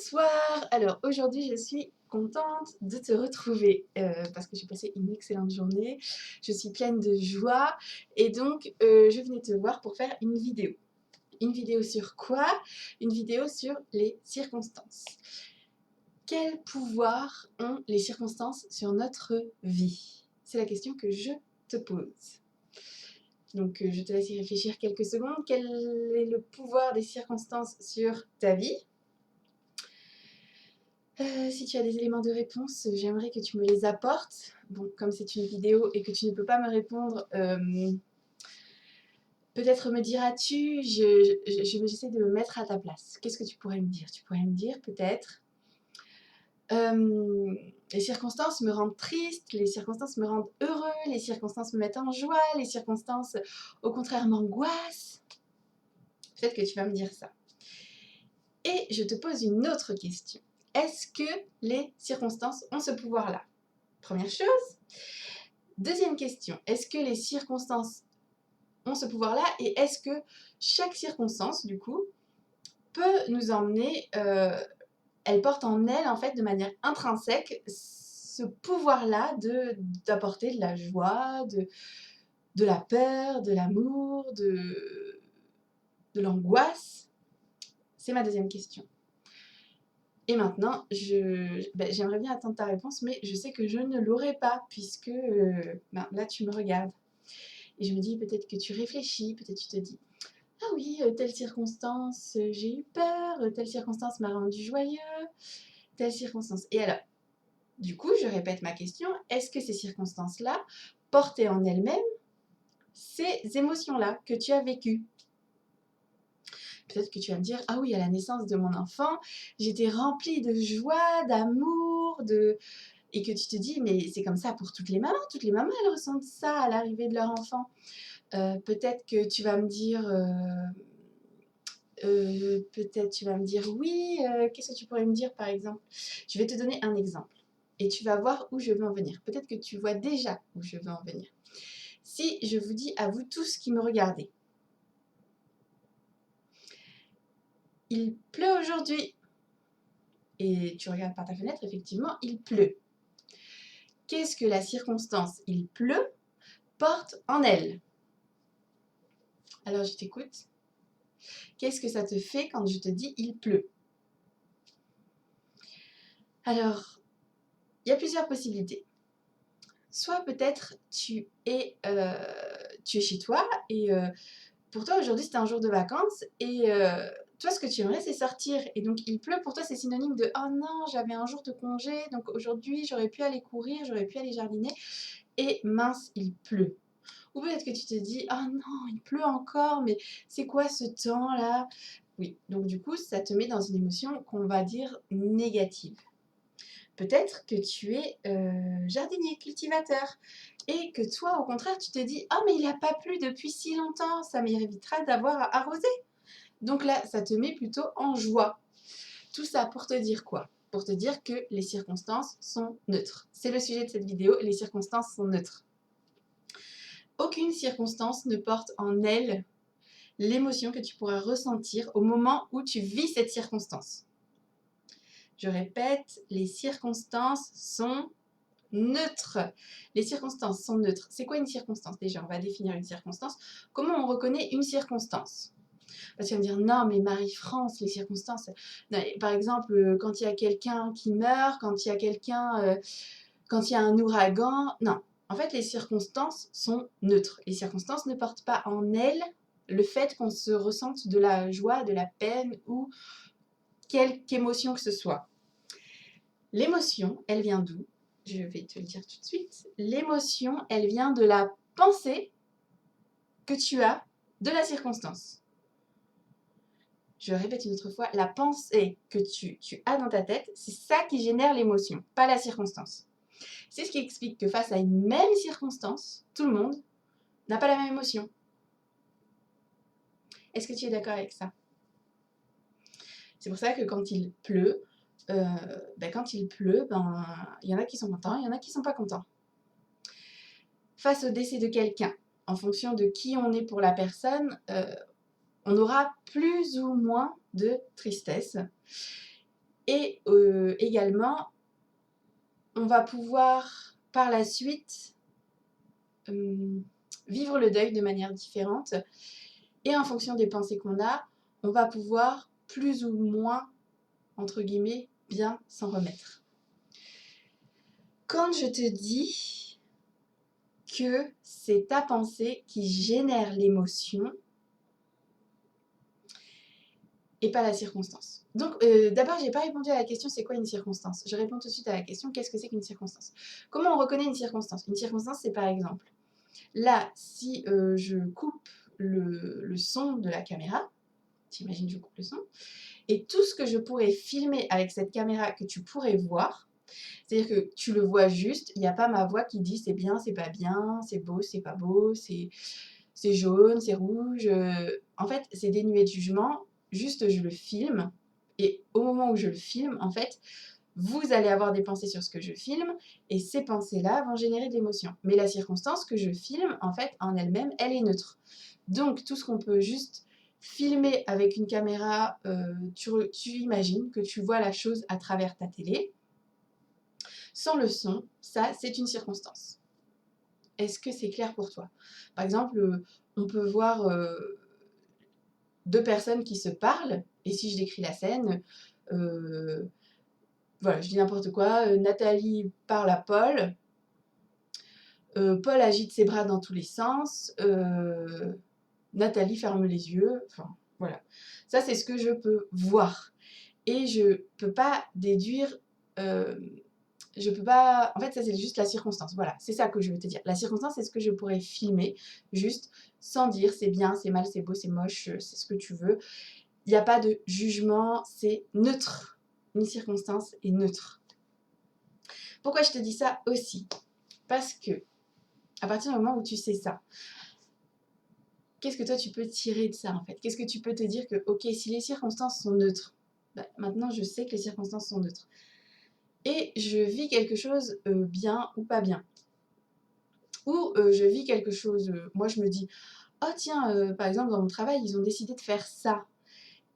Bonsoir! Alors aujourd'hui je suis contente de te retrouver parce que j'ai passé une excellente journée, je suis pleine de joie et donc je venais te voir pour faire une vidéo. Une vidéo sur quoi? Une vidéo sur les circonstances. Quel pouvoir ont les circonstances sur notre vie? C'est la question que je te pose. Donc je te laisse y réfléchir quelques secondes. Quel est le pouvoir des circonstances sur ta vie? Si tu as des éléments de réponse, j'aimerais que tu me les apportes. Bon, comme c'est une vidéo et que tu ne peux pas me répondre, peut-être me diras-tu, j'essaie de me mettre à ta place. Qu'est-ce que tu pourrais me dire? Tu pourrais me dire peut-être, les circonstances me rendent triste, les circonstances me rendent heureux, les circonstances me mettent en joie, les circonstances, au contraire, m'angoissent. Peut-être que tu vas me dire ça. Et je te pose une autre question. Est-ce que les circonstances ont ce pouvoir-là? Première chose. Deuxième question, est-ce que les circonstances ont ce pouvoir-là et est-ce que chaque circonstance, du coup, peut nous emmener, elle porte en elle, en fait, de manière intrinsèque, ce pouvoir-là d'apporter de la joie, de la peur, de l'amour, de l'angoisse? C'est ma deuxième question. Et maintenant, j'aimerais bien attendre ta réponse, mais je sais que je ne l'aurai pas, puisque là, tu me regardes. Et je me dis, peut-être que tu réfléchis, peut-être tu te dis, ah oui, telle circonstance, j'ai eu peur, telle circonstance m'a rendu joyeux, telle circonstance. Et alors, du coup, je répète ma question, est-ce que ces circonstances-là portaient en elles-mêmes ces émotions-là que tu as vécues? Peut-être que tu vas me dire, ah oui, à la naissance de mon enfant, j'étais remplie de joie, d'amour, et que tu te dis, mais c'est comme ça pour toutes les mamans elles ressentent ça à l'arrivée de leur enfant. Peut-être que tu vas me dire, oui, qu'est-ce que tu pourrais me dire par exemple? Je vais te donner un exemple et tu vas voir où je veux en venir. Peut-être que tu vois déjà où je veux en venir. Si je vous dis à vous tous qui me regardez, il pleut aujourd'hui et tu regardes par ta fenêtre, effectivement, il pleut. Qu'est-ce que la circonstance il pleut porte en elle? Alors je t'écoute. Qu'est-ce que ça te fait quand je te dis il pleut? Alors, il y a plusieurs possibilités. Soit peut-être tu es chez toi et pour toi aujourd'hui c'était un jour de vacances et toi ce que tu aimerais c'est sortir et donc il pleut pour toi c'est synonyme de «Oh non j'avais un jour de congé donc aujourd'hui j'aurais pu aller courir, j'aurais pu aller jardiner et mince il pleut». Ou peut-être que tu te dis «Oh non il pleut encore mais c'est quoi ce temps-là?» Oui, donc du coup ça te met dans une émotion qu'on va dire négative. Peut-être que tu es jardinier, cultivateur et que toi, au contraire, tu te dis: «Oh mais il n'a pas plu depuis si longtemps, ça m'évitera d'avoir à arroser». Donc là, ça te met plutôt en joie. Tout ça pour te dire quoi? Pour te dire que les circonstances sont neutres. C'est le sujet de cette vidéo, les circonstances sont neutres. Aucune circonstance ne porte en elle l'émotion que tu pourras ressentir au moment où tu vis cette circonstance. Je répète, les circonstances sont neutres. Les circonstances sont neutres. C'est quoi une circonstance? Déjà, on va définir une circonstance. Comment on reconnaît une circonstance? Parce que tu vas me dire, non, mais Marie-France, les circonstances. Non, par exemple, quand il y a quelqu'un qui meurt, quand il y a quand il y a un ouragan. Non. En fait, les circonstances sont neutres. Les circonstances ne portent pas en elles le fait qu'on se ressente de la joie, de la peine ou quelque émotion que ce soit. L'émotion, elle vient d'où? Je vais te le dire tout de suite. L'émotion, elle vient de la pensée que tu as de la circonstance. Je répète une autre fois, la pensée que tu as dans ta tête, c'est ça qui génère l'émotion, pas la circonstance. C'est ce qui explique que face à une même circonstance, tout le monde n'a pas la même émotion. Est-ce que tu es d'accord avec ça? C'est pour ça que quand il pleut, il y en a qui sont contents, il y en a qui sont pas contents. Face au décès de quelqu'un, en fonction de qui on est pour la personne, on aura plus ou moins de tristesse. Et également, on va pouvoir par la suite vivre le deuil de manière différente. Et en fonction des pensées qu'on a, on va pouvoir plus ou moins, entre guillemets, bien s'en remettre. Quand je te dis que c'est ta pensée qui génère l'émotion et pas la circonstance. Donc d'abord, j'ai pas répondu à la question c'est quoi une circonstance. Je réponds tout de suite à la question qu'est-ce que c'est qu'une circonstance. Comment on reconnaît une circonstance? Une circonstance, c'est par exemple, là, si je coupe le son de la caméra, t'imagines je coupe le son, et tout ce que je pourrais filmer avec cette caméra que tu pourrais voir, c'est-à-dire que tu le vois juste, il n'y a pas ma voix qui dit c'est bien, c'est pas bien, c'est beau, c'est pas beau, c'est jaune, c'est rouge. En fait, c'est dénué de jugement, juste je le filme, et au moment où je le filme, en fait, vous allez avoir des pensées sur ce que je filme, et ces pensées-là vont générer de l'émotion. Mais la circonstance que je filme, en fait, en elle-même, elle est neutre. Donc, tout ce qu'on peut juste filmer avec une caméra, tu imagines que tu vois la chose à travers ta télé, sans le son, ça, c'est une circonstance. Est-ce que c'est clair pour toi? Par exemple, on peut voir deux personnes qui se parlent, et si je décris la scène, voilà, je dis n'importe quoi, Nathalie parle à Paul, Paul agite ses bras dans tous les sens, Nathalie ferme les yeux, enfin voilà. Ça, c'est ce que je peux voir. Et je peux pas déduire, je peux pas. En fait, ça, c'est juste la circonstance. Voilà, c'est ça que je veux te dire. La circonstance, c'est ce que je pourrais filmer, juste sans dire c'est bien, c'est mal, c'est beau, c'est moche, c'est ce que tu veux. Il n'y a pas de jugement, c'est neutre. Une circonstance est neutre. Pourquoi je te dis ça aussi? Parce que, à partir du moment où tu sais ça, qu'est-ce que toi tu peux tirer de ça en fait? Qu'est-ce que tu peux te dire que, ok, si les circonstances sont neutres, bah, maintenant je sais que les circonstances sont neutres. Et je vis quelque chose bien ou pas bien. Ou je vis quelque chose, moi je me dis, oh tiens, par exemple dans mon travail, ils ont décidé de faire ça.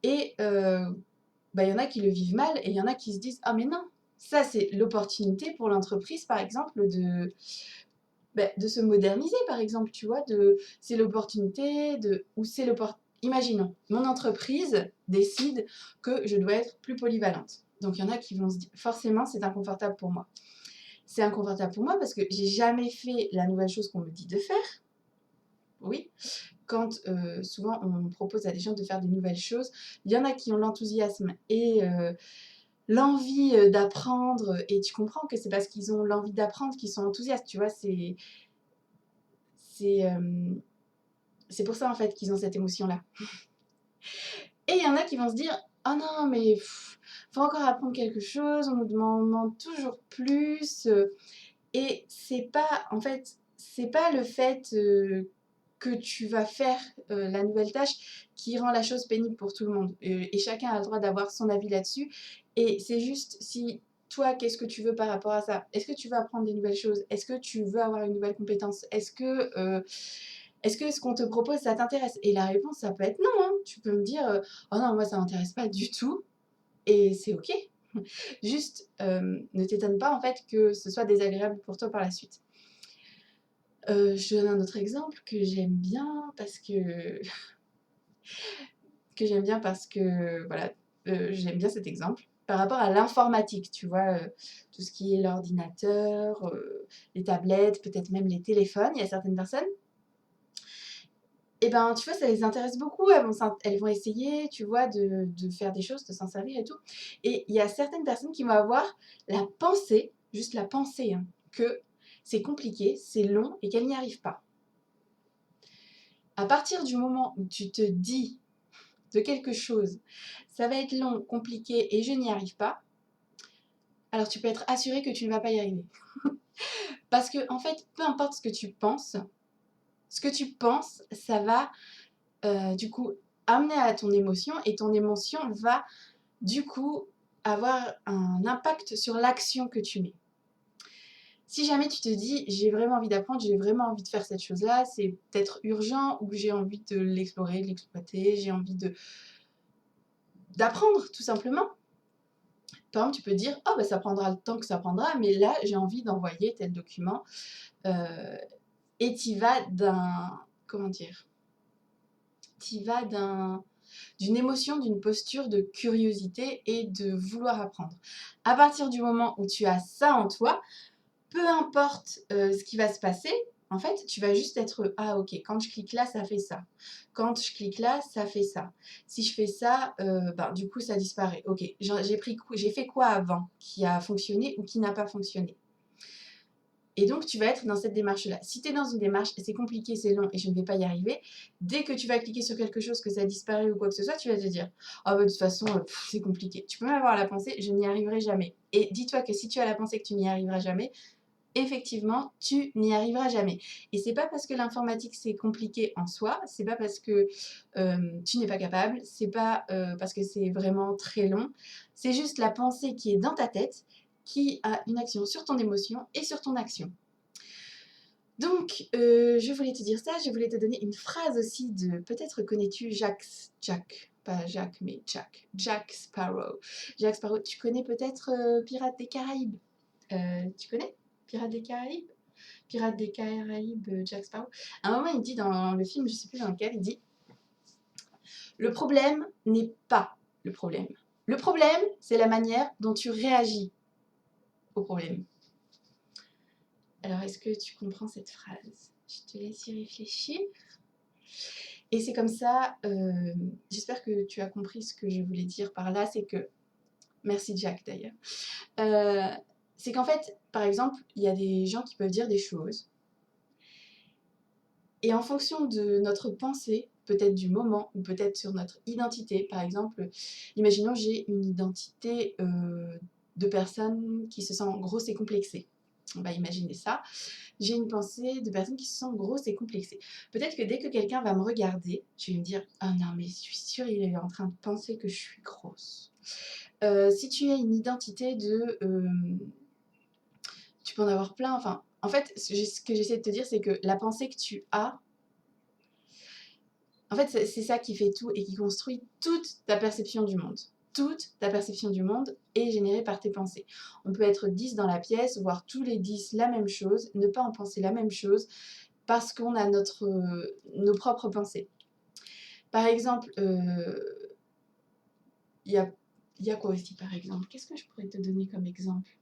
Et bah, y en a qui le vivent mal et il y en a qui se disent, ah mais non, ça c'est l'opportunité pour l'entreprise par exemple de se moderniser par exemple, tu vois, c'est l'opportunité ou c'est l'opportunité. Imaginons, mon entreprise décide que je dois être plus polyvalente. Donc il y en a qui vont se dire, forcément c'est inconfortable pour moi. C'est inconfortable pour moi parce que j'ai jamais fait la nouvelle chose qu'on me dit de faire. Oui, quand souvent on propose à des gens de faire des nouvelles choses, il y en a qui ont l'enthousiasme et l'envie d'apprendre, et tu comprends que c'est parce qu'ils ont l'envie d'apprendre qu'ils sont enthousiastes, tu vois, c'est, c'est pour ça en fait qu'ils ont cette émotion-là. Et il y en a qui vont se dire, oh non mais faut encore apprendre quelque chose, on nous demande toujours plus, et c'est pas, en fait, c'est pas le fait que tu vas faire la nouvelle tâche qui rend la chose pénible pour tout le monde. Et chacun a le droit d'avoir son avis là-dessus. Et c'est juste si toi, qu'est-ce que tu veux par rapport à ça? Est-ce que tu veux apprendre des nouvelles choses? Est-ce que tu veux avoir une nouvelle compétence? Est-ce que ce qu'on te propose, ça t'intéresse? Et la réponse, ça peut être non, hein. Tu peux me dire, oh non, moi, ça m'intéresse pas du tout. Et c'est OK. Juste, ne t'étonne pas en fait que ce soit désagréable pour toi par la suite. Je donne un autre exemple que j'aime bien parce que voilà, j'aime bien cet exemple. Par rapport à l'informatique, tu vois, tout ce qui est l'ordinateur, les tablettes, peut-être même les téléphones, il y a certaines personnes, et ben tu vois, ça les intéresse beaucoup, elles vont essayer, tu vois, de faire des choses, de s'en servir et tout. Et il y a certaines personnes qui vont avoir la pensée, juste la pensée, hein, que c'est compliqué, c'est long et qu'elles n'y arrivent pas. À partir du moment où tu te dis de quelque chose, ça va être long, compliqué et je n'y arrive pas, alors tu peux être assuré que tu ne vas pas y arriver. Parce que, en fait, peu importe ce que tu penses, ça va du coup amener à ton émotion, et ton émotion va du coup avoir un impact sur l'action que tu mets. Si jamais tu te dis j'ai vraiment envie d'apprendre, j'ai vraiment envie de faire cette chose-là, c'est peut-être urgent, ou j'ai envie de l'explorer, de l'exploiter, j'ai envie d'apprendre tout simplement, par exemple, tu peux dire: «Oh bah, ça prendra le temps que ça prendra, mais là, j'ai envie d'envoyer tel document», heu et tu y vas d'un comment dire? Tu y vas d'une émotion, d'une posture de curiosité et de vouloir apprendre. À partir du moment où tu as ça en toi, peu importe, ce qui va se passer, en fait, tu vas juste être: «Ah OK, quand je clique là, ça fait ça. Quand je clique là, ça fait ça. Si je fais ça, ben, du coup, ça disparaît. OK, j'ai fait quoi avant qui a fonctionné ou qui n'a pas fonctionné?» Et donc, tu vas être dans cette démarche-là. Si tu es dans une démarche, c'est compliqué, c'est long et je ne vais pas y arriver, dès que tu vas cliquer sur quelque chose, que ça disparaît ou quoi que ce soit, tu vas te dire: «Ah bah, de toute façon, c'est compliqué». Tu peux même avoir la pensée: «Je n'y arriverai jamais». Et dis-toi que si tu as la pensée que tu n'y arriveras jamais, effectivement, tu n'y arriveras jamais. Et c'est pas parce que l'informatique c'est compliqué en soi, c'est pas parce que tu n'es pas capable, c'est pas parce que c'est vraiment très long, c'est juste la pensée qui est dans ta tête qui a une action sur ton émotion et sur ton action. Donc, je voulais te dire ça, je voulais te donner une phrase aussi de, peut-être connais-tu pas Jacques, mais Jack Sparrow. Jack Sparrow, tu connais peut-être Pirates des Caraïbes? Tu connais Pirates des Caraïbes? Pirates des Caraïbes, Jack Sparrow. À un moment, il dit dans le film, je sais plus dans lequel, il dit: le problème n'est pas le problème. Le problème, c'est la manière dont tu réagis au problème. Alors, est-ce que tu comprends cette phrase? Je te laisse y réfléchir. Et c'est comme ça, j'espère que tu as compris ce que je voulais dire par là, c'est que, merci Jack d'ailleurs, c'est qu'en fait, par exemple, il y a des gens qui peuvent dire des choses, et en fonction de notre pensée, peut-être du moment, ou peut-être sur notre identité, par exemple, imaginons j'ai une identité de personne qui se sent grosse et complexée. On va imaginer ça. J'ai une pensée de personne qui se sent grosse et complexée. Peut-être que dès que quelqu'un va me regarder, je vais me dire: «Ah non, mais je suis sûre, il est en train de penser que je suis grosse». Si tu as une identité de... tu peux en avoir plein. Enfin, en fait, ce que j'essaie de te dire, c'est que la pensée que tu as, en fait, c'est ça qui fait tout et qui construit toute ta perception du monde. Toute ta perception du monde est générée par tes pensées. On peut être 10 dans la pièce, voir tous les 10 la même chose, ne pas en penser la même chose, parce qu'on a nos propres pensées. Par exemple, il y a quoi aussi, par exemple? Qu'est-ce que je pourrais te donner comme exemple?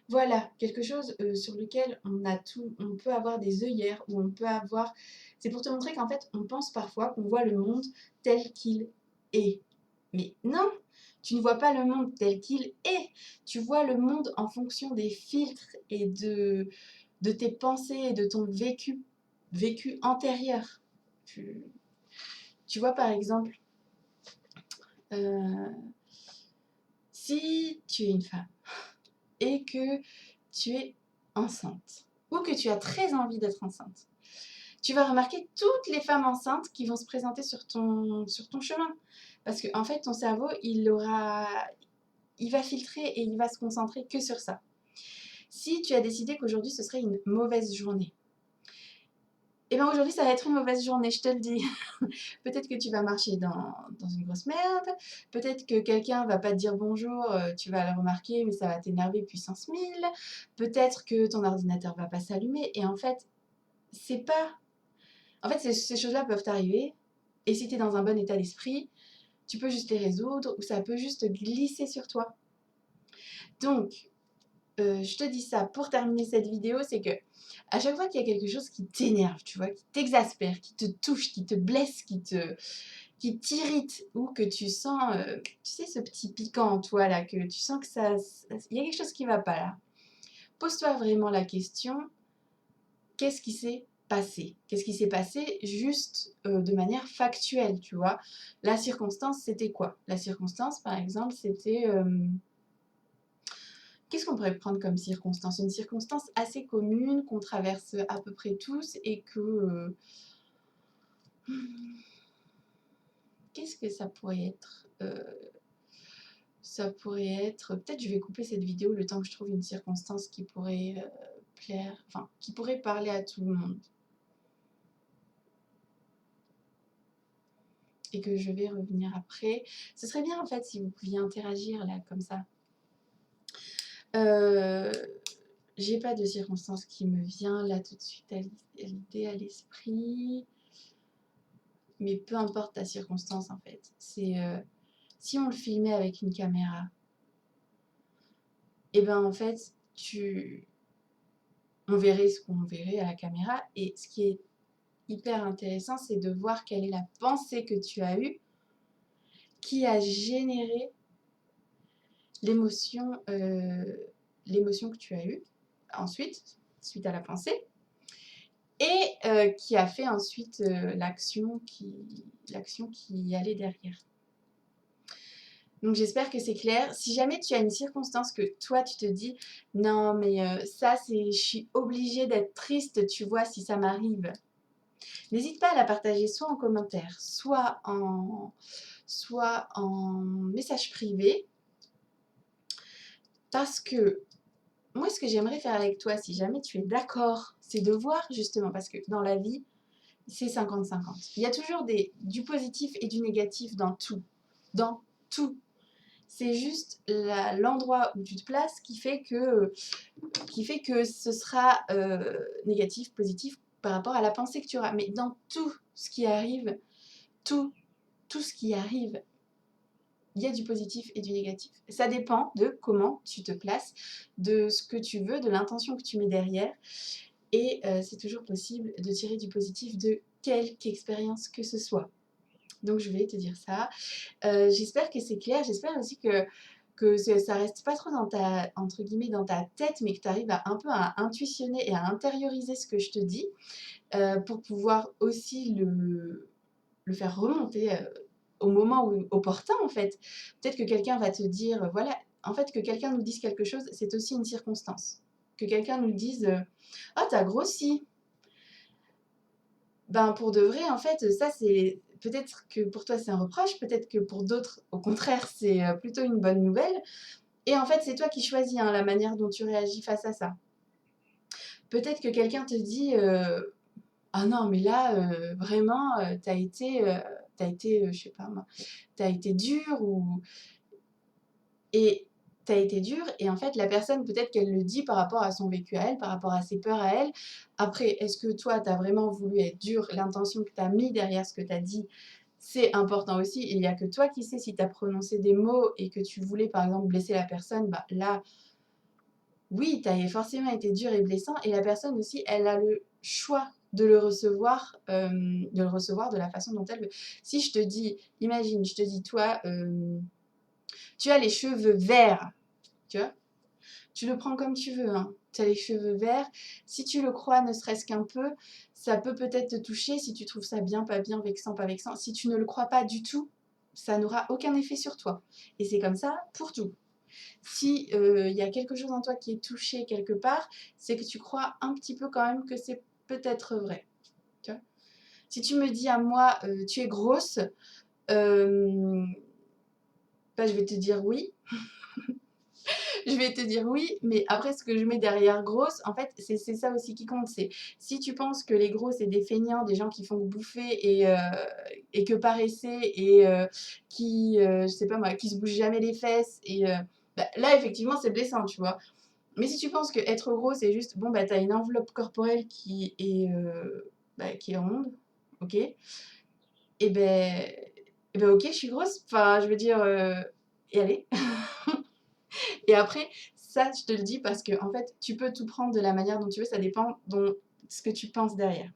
Voilà, quelque chose sur lequel on peut avoir des œillères, ou on peut avoir... C'est pour te montrer qu'en fait, on pense parfois qu'on voit le monde tel qu'il est. Mais non, tu ne vois pas le monde tel qu'il est. Tu vois le monde en fonction des filtres et de tes pensées et de ton vécu antérieur. Tu vois, par exemple, euh, si tu es une femme et que tu es enceinte, ou que tu as très envie d'être enceinte, tu vas remarquer toutes les femmes enceintes qui vont se présenter sur ton chemin. Parce que en fait, ton cerveau, il va filtrer et il va se concentrer que sur ça. Si tu as décidé qu'aujourd'hui, ce serait une mauvaise journée, et bien aujourd'hui, ça va être une mauvaise journée, je te le dis. Peut-être que tu vas marcher dans une grosse merde, peut-être que quelqu'un va pas te dire bonjour, tu vas le remarquer, mais ça va t'énerver puissance 1000, peut-être que ton ordinateur va pas s'allumer, et en fait, c'est pas... En fait, ces choses-là peuvent t'arriver, et si tu es dans un bon état d'esprit, tu peux juste les résoudre, ou ça peut juste glisser sur toi. Donc, je te dis ça pour terminer cette vidéo, c'est que à chaque fois qu'il y a quelque chose qui t'énerve, tu vois, qui t'exaspère, qui te touche, qui te blesse, qui t'irrite, ou que tu sens, tu sais, ce petit piquant en toi là, que tu sens que il y a quelque chose qui va pas là. Pose-toi vraiment la question, qu'est-ce qui s'est passé? Qu'est-ce qui s'est passé juste de manière factuelle, tu vois? La circonstance, c'était quoi? La circonstance, par exemple, c'était... qu'est-ce qu'on pourrait prendre comme circonstance? Une circonstance assez commune qu'on traverse à peu près tous et que... qu'est-ce que ça pourrait être? Ça pourrait être... Peut-être je vais couper cette vidéo le temps que je trouve une circonstance qui pourrait plaire... Enfin, qui pourrait parler à tout le monde. Et que je vais revenir après. Ce serait bien en fait si vous pouviez interagir là, comme ça. Heu, j'ai pas de circonstance qui me vient là tout de suite à l'idée, à l'esprit, mais peu importe ta circonstance en fait. Si on le filmait avec une caméra et ben, en fait, on verrait ce qu'on verrait à la caméra et ce qui est hyper intéressant, c'est de voir quelle est la pensée que tu as eue qui a généré l'émotion, l'émotion que tu as eue ensuite, suite à la pensée et qui a fait ensuite, l'action qui allait derrière. Donc j'espère que c'est clair. Si jamais tu as une circonstance que toi tu te dis: «Non mais ça c'est je suis obligée d'être triste, tu vois, si ça m'arrive». N'hésite pas à la partager soit en commentaire, soit en message privé parce que moi ce que j'aimerais faire avec toi, si jamais tu es d'accord, c'est de voir justement parce que dans la vie, c'est 50-50. Il y a toujours du positif et du négatif dans tout. Dans tout. C'est juste l'endroit où tu te places qui fait que ce sera négatif, positif par rapport à la pensée que tu auras. Mais dans tout ce qui arrive, tout, tout ce qui arrive, il y a du positif et du négatif. Ça dépend de comment tu te places, de ce que tu veux, de l'intention que tu mets derrière. Et c'est toujours possible de tirer du positif de quelque expérience que ce soit. Donc je vais te dire ça. J'espère que c'est clair. J'espère aussi que ça reste pas trop dans ta, entre guillemets, dans ta tête, mais que tu arrives un peu à intuitionner et à intérioriser ce que je te dis pour pouvoir aussi le faire remonter au moment opportun en fait. Peut-être que quelqu'un va te dire, voilà, en fait que quelqu'un nous dise quelque chose, c'est aussi une circonstance. Que quelqu'un nous dise, ah t'as grossi. Ben pour de vrai, en fait, ça c'est peut-être que pour toi c'est un reproche, peut-être que pour d'autres, au contraire, c'est plutôt une bonne nouvelle. Et en fait, c'est toi qui choisis hein, la manière dont tu réagis face à ça. Peut-être que quelqu'un te dit ah non, mais là, vraiment, t'as été je sais pas moi, t'as été dur ou. Et t'as été dur, et en fait, la personne, peut-être qu'elle le dit par rapport à son vécu à elle, par rapport à ses peurs à elle. Après, est-ce que toi, t'as vraiment voulu être dur? L'intention que t'as mis derrière ce que t'as dit, c'est important aussi. Et il n'y a que toi qui sais si t'as prononcé des mots et que tu voulais, par exemple, blesser la personne, bah là, oui, t'as forcément été dur et blessant. Et la personne aussi, elle a le choix de le recevoir de la façon dont elle veut. Si je te dis, imagine, je te dis, toi, tu as les cheveux verts, tu vois? Tu le prends comme tu veux, hein. Tu as les cheveux verts. Si tu le crois, ne serait-ce qu'un peu, ça peut peut-être te toucher si tu trouves ça bien, pas bien, vexant, pas vexant. Si tu ne le crois pas du tout, ça n'aura aucun effet sur toi. Et c'est comme ça pour tout. Si y a quelque chose en toi qui est touché quelque part, c'est que tu crois un petit peu quand même que c'est peut-être vrai. Tu vois? Si tu me dis à moi, tu es grosse, euh, bah, je vais te dire oui. Je vais te dire oui, mais après, ce que je mets derrière grosse, en fait, c'est ça aussi qui compte. C'est si tu penses que les gros, c'est des feignants, des gens qui font que bouffer et que paresser et je sais pas moi, qui se bougent jamais les fesses. Et bah, là, effectivement, c'est blessant, tu vois. Mais si tu penses que être gros, c'est juste, bon, bah, t'as une enveloppe corporelle qui est ronde, ok, et ben, ok, je suis grosse. Enfin, je veux dire, et allez. Et après, ça, je te le dis parce que, en fait, tu peux tout prendre de la manière dont tu veux, ça dépend de ce que tu penses derrière.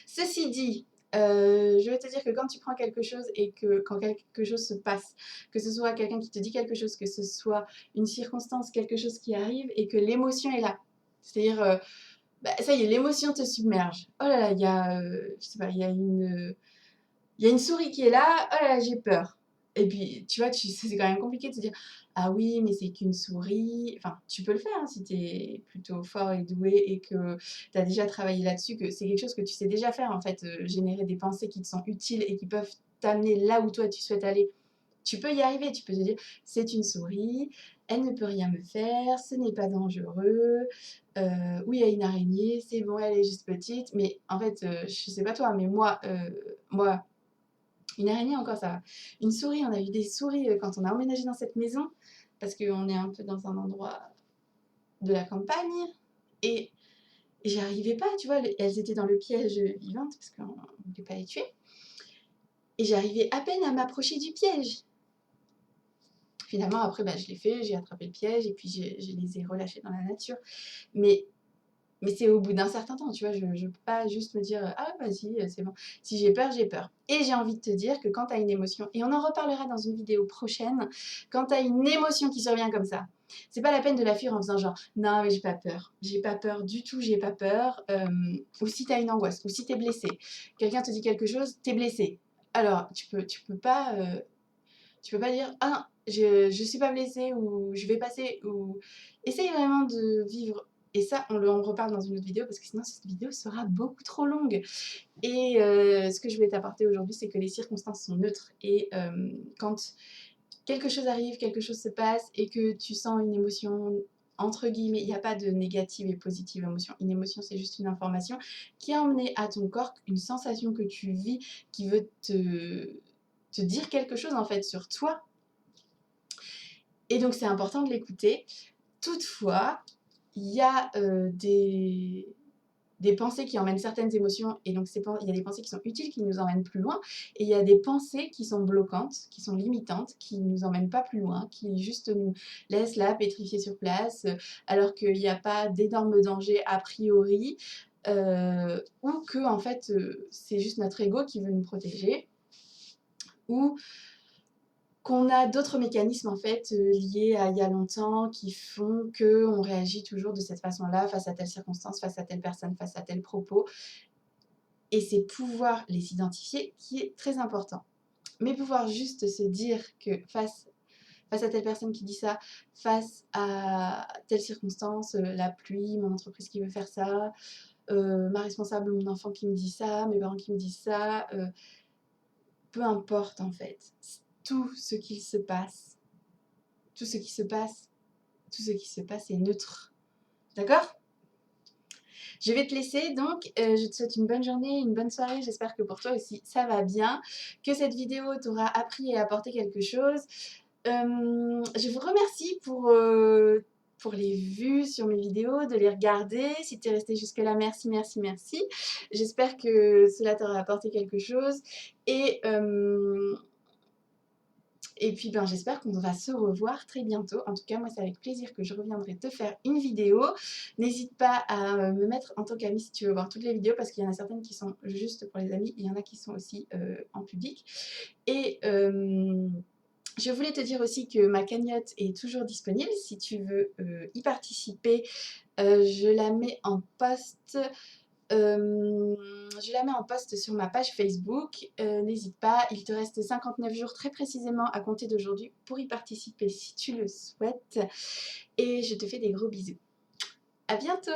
Ceci dit, je vais te dire que quand tu prends quelque chose et que quand quelque chose se passe, que ce soit quelqu'un qui te dit quelque chose, que ce soit une circonstance, quelque chose qui arrive et que l'émotion est là. C'est-à-dire, bah, ça y est, l'émotion te submerge. Oh là là, je sais pas, il y a une souris qui est là, oh là là, j'ai peur. Et puis, tu vois, c'est quand même compliqué de se dire, ah oui, mais c'est qu'une souris. Enfin, tu peux le faire hein, si tu es plutôt fort et doué et que tu as déjà travaillé là-dessus, que c'est quelque chose que tu sais déjà faire, en fait, générer des pensées qui te sont utiles et qui peuvent t'amener là où toi tu souhaites aller. Tu peux y arriver, tu peux te dire, c'est une souris, elle ne peut rien me faire, ce n'est pas dangereux, oui, il y a une araignée, c'est bon, elle est juste petite, mais en fait, je sais pas toi, mais moi, une araignée encore ça va. Une souris, on a eu des souris quand on a emménagé dans cette maison parce qu'on est un peu dans un endroit de la campagne, et j'y arrivais pas, tu vois, elles étaient dans le piège vivantes, parce qu'on ne voulait pas les tuer, et j'arrivais à peine à m'approcher du piège. Finalement, après, je l'ai fait, j'ai attrapé le piège, et puis je les ai relâchées dans la nature. Mais c'est au bout d'un certain temps, tu vois, je ne peux pas juste me dire ah vas-y, c'est bon. Si j'ai peur, j'ai peur. Et j'ai envie de te dire que quand tu as une émotion, et on en reparlera dans une vidéo prochaine, quand tu as une émotion qui survient comme ça, c'est pas la peine de la fuir en faisant genre non, mais j'ai pas peur du tout, j'ai pas peur. Ou si tu as une angoisse, ou si tu es blessé, quelqu'un te dit quelque chose, tu es blessé. Alors, tu peux pas dire ah non, je suis pas blessée, ou je vais passer, ou essaye vraiment de vivre. Et ça, on en reparle dans une autre vidéo, parce que sinon cette vidéo sera beaucoup trop longue. Et ce que je voulais t'apporter aujourd'hui, c'est que les circonstances sont neutres. Et quand quelque chose arrive, quelque chose se passe, et que tu sens une émotion, entre guillemets, il n'y a pas de négative et positive émotion. Une émotion, c'est juste une information qui a emmené à ton corps une sensation que tu vis, qui veut te dire quelque chose en fait sur toi. Et donc c'est important de l'écouter. Toutefois, il y a des pensées qui emmènent certaines émotions, et donc il y a des pensées qui sont utiles, qui nous emmènent plus loin, et il y a des pensées qui sont bloquantes, qui sont limitantes, qui ne nous emmènent pas plus loin, qui juste nous laissent là, pétrifiés sur place, alors qu'il n'y a pas d'énormes dangers a priori, ou que en fait c'est juste notre ego qui veut nous protéger, ou qu'on a d'autres mécanismes en fait liés à il y a longtemps, qui font qu'on réagit toujours de cette façon-là face à telle circonstance, face à telle personne, face à tel propos. Et c'est pouvoir les identifier qui est très important. Mais pouvoir juste se dire que face à telle personne qui dit ça, face à telle circonstance, la pluie, mon entreprise qui veut faire ça, ma responsable ou mon enfant qui me dit ça, mes parents qui me disent ça, peu importe en fait. Tout ce qui se passe, tout ce qui se passe, tout ce qui se passe est neutre. D'accord ? Je vais te laisser, donc je te souhaite une bonne journée, une bonne soirée. J'espère que pour toi aussi ça va bien, que cette vidéo t'aura appris et apporté quelque chose. Je vous remercie pour les vues sur mes vidéos, de les regarder. Si tu es resté jusque-là, merci, merci, merci. J'espère que cela t'aura apporté quelque chose. Et puis j'espère qu'on va se revoir très bientôt. En tout cas, moi c'est avec plaisir que je reviendrai te faire une vidéo. N'hésite pas à me mettre en tant qu'ami si tu veux voir toutes les vidéos, parce qu'il y en a certaines qui sont juste pour les amis, il y en a qui sont aussi en public. Et je voulais te dire aussi que ma cagnotte est toujours disponible si tu veux y participer. Je la mets en post. Je la mets en post sur ma page Facebook. N'hésite pas, il te reste 59 jours très précisément à compter d'aujourd'hui pour y participer si tu le souhaites. Et je te fais des gros bisous. À bientôt!